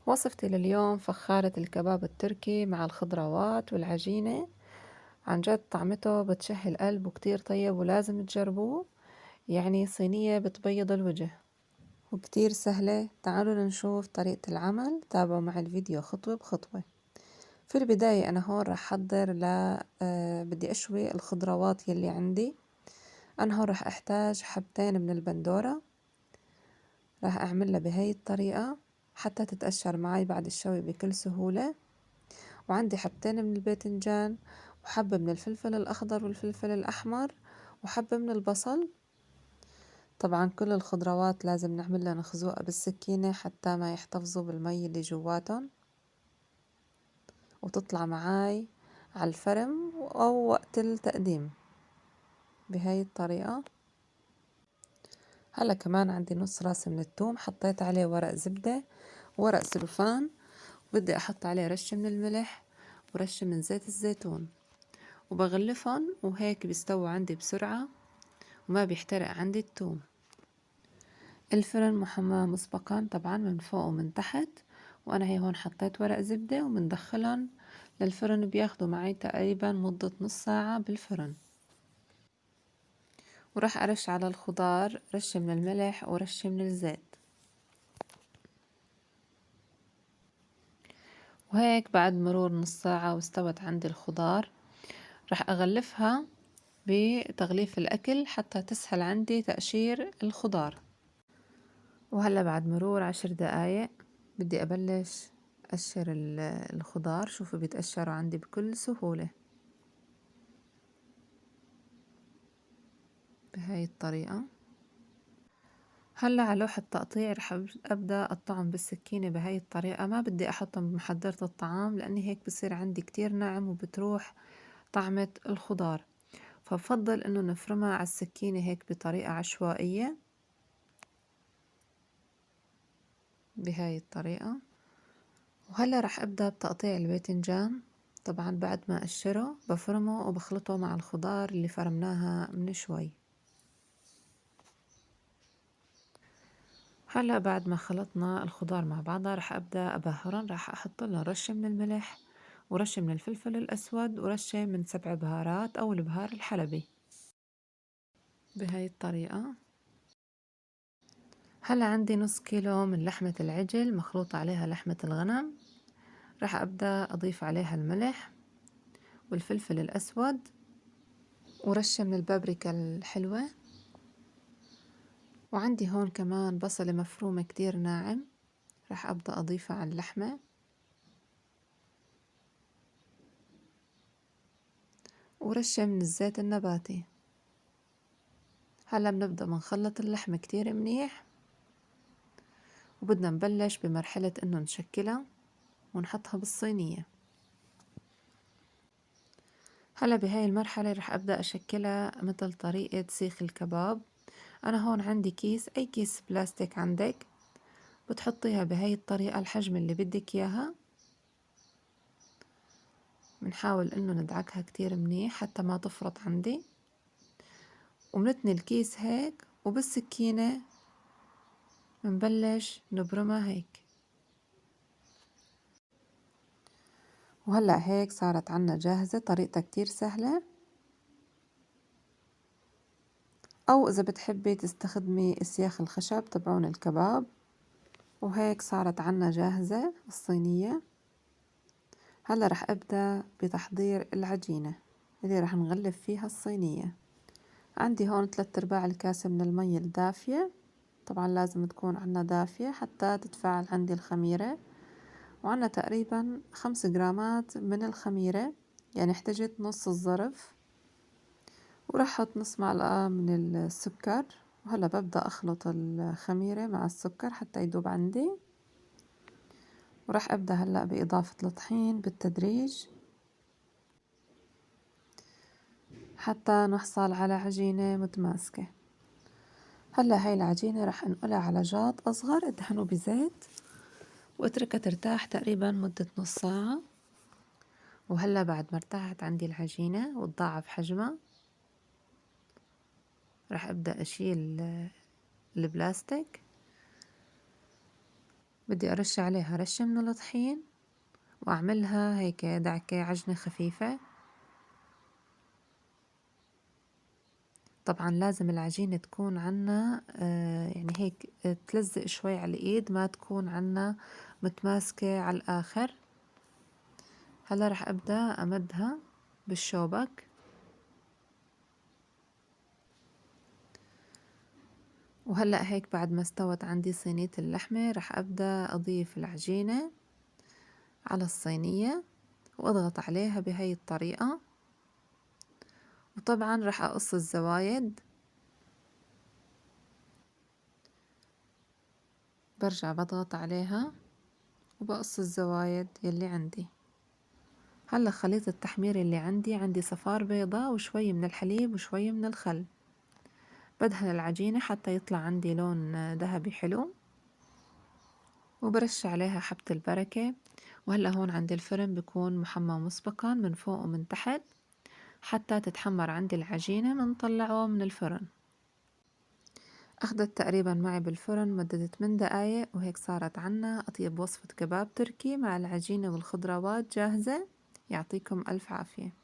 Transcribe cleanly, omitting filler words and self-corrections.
وصفتي لليوم فخارة الكباب التركي مع الخضروات والعجينة. عن جد طعمته بتشهي القلب وكتير طيب ولازم تجربوه. يعني صينية بتبيض الوجه وكتير سهلة. تعالوا نشوف طريقة العمل، تابعوا مع الفيديو خطوة بخطوة. في البداية أنا هون رح أحضر بدي أشوي الخضروات يلي عندي. أنا هون رح أحتاج حبتين من البندورة، رح أعملها بهاي الطريقة حتى تتقشر معي بعد الشوي بكل سهولة. وعندي حبتين من الباذنجان، وحبة من الفلفل الأخضر والفلفل الأحمر، وحبة من البصل. طبعا كل الخضروات لازم نعملها نخزوقها بالسكينة حتى ما يحتفظوا بالمي اللي جواتهم وتطلع معاي على الفرم أو وقت التقديم بهاي الطريقة. هلا كمان عندي نص راس من الثوم، حطيت عليه ورق زبدة وورق سلوفان، بدي أحط عليه رشة من الملح ورشة من زيت الزيتون، وبغلفهم وهيك بيستووا عندي بسرعة وما بيحترق عندي الثوم. الفرن محمى مسبقا طبعا من فوق ومن تحت، وأنا هي هون حطيت ورق زبدة ومندخلهم للفرن، بياخدوا معي تقريبا مدة نص ساعة بالفرن. وراح أرش على الخضار رشة من الملح ورشة من الزيت، وهيك بعد مرور نص ساعة واستوت عندي الخضار راح أغلفها بتغليف الأكل حتى تسهل عندي تقشير الخضار. وهلا بعد مرور 10 دقايق بدي أبلش أقشر الخضار. شوفوا بيتقشروا عندي بكل سهولة بهاي الطريقة. هلا على لوح التقطيع رح أبدأ أقطعهم بالسكينة بهاي الطريقة. ما بدي أحطهم بمحضرة الطعام لأني هيك بصير عندي كتير ناعم وبتروح طعمة الخضار، فبفضل إنه نفرمها على السكينة هيك بطريقة عشوائية بهاي الطريقة. وهلا رح أبدأ بتقطيع الباذنجان. طبعا بعد ما أقشره بفرمه وبخلطه مع الخضار اللي فرمناها من شوي. هلا بعد ما خلطنا الخضار مع بعضها رح أبدأ أبهرن. رح أحط لهم رشة من الملح ورشة من الفلفل الأسود ورشة من 7 بهارات أو البهار الحلبي بهاي الطريقة. هلا عندي نص كيلو من لحمة العجل مخلوط عليها لحمة الغنم، رح أبدأ أضيف عليها الملح والفلفل الأسود ورشة من البابريكا الحلوة. وعندي هون كمان بصلة مفرومة كتير ناعم، رح أبدأ أضيفها على اللحمة، ورشة من الزيت النباتي. هلا بنبدأ بنخلط اللحمة كتير منيح، وبدنا نبلش بمرحلة إنه نشكلها ونحطها بالصينية. هلا بهاي المرحلة رح أبدأ أشكلها مثل طريقة سيخ الكباب. أنا هون عندي كيس، أي كيس بلاستيك عندك بتحطيها بهاي الطريقة الحجم اللي بدك إياها. بنحاول إنه ندعكها كتير منيح حتى ما تفرط عندي، ومنتني الكيس هيك وبالسكينة بنبلش نبرمها هيك. وهلأ هيك صارت عنا جاهزة. طريقتها كتير سهلة، أو إذا بتحبي تستخدمي سياخ الخشب تبعون الكباب. وهيك صارت عنا جاهزة الصينية. هلا رح أبدأ بتحضير العجينة اللي رح نغلف فيها الصينية. عندي هون 3/4 الكاسة من المي الدافية، طبعا لازم تكون عنا دافية حتى تتفاعل عندي الخميرة. وعنا تقريبا 5 جرامات من الخميرة، يعني احتجت نص الظرف. وراح أحط نص معلقة من السكر. وهلا ببدأ أخلط الخميرة مع السكر حتى يدوب عندي. وراح أبدأ هلأ بإضافة الطحين بالتدريج حتى نحصل على عجينة متماسكة. هلا هاي العجينة راح انقلها على جاط أصغر ادهنه بزيت واتركها ترتاح تقريبا مدة نص ساعة. وهلا بعد ما ارتاحت عندي العجينة وتضاعف حجمها راح أبدأ أشيل البلاستيك بدي أرش عليها رشة من الطحين وأعملها هيك دعكة عجنة خفيفة. طبعا لازم العجينة تكون عنا يعني هيك تلزق شوي على الإيد، ما تكون عنا متماسكة على الآخر. هلا رح أبدأ أمدها بالشوبك، وهلأ هيك بعد ما استوت عندي صينية اللحمة رح أبدأ أضيف العجينة على الصينية وأضغط عليها بهاي الطريقة. وطبعا رح أقص الزوايد، برجع بضغط عليها وبقص الزوايد يلي عندي. هلا خليط التحمير اللي عندي صفار بيضة وشوي من الحليب وشوي من الخل. بدهن العجينة حتى يطلع عندي لون ذهبي حلو، وبرش عليها حبة البركة. وهلا هون عندي الفرن بيكون محمى مسبقا من فوق ومن تحت حتى تتحمر عندي العجينة. منطلعه من الفرن، أخدت تقريبا معي بالفرن مدة 8 دقايق، وهيك صارت عنا أطيب وصفة كباب تركي مع العجينة والخضروات جاهزة. يعطيكم ألف عافية.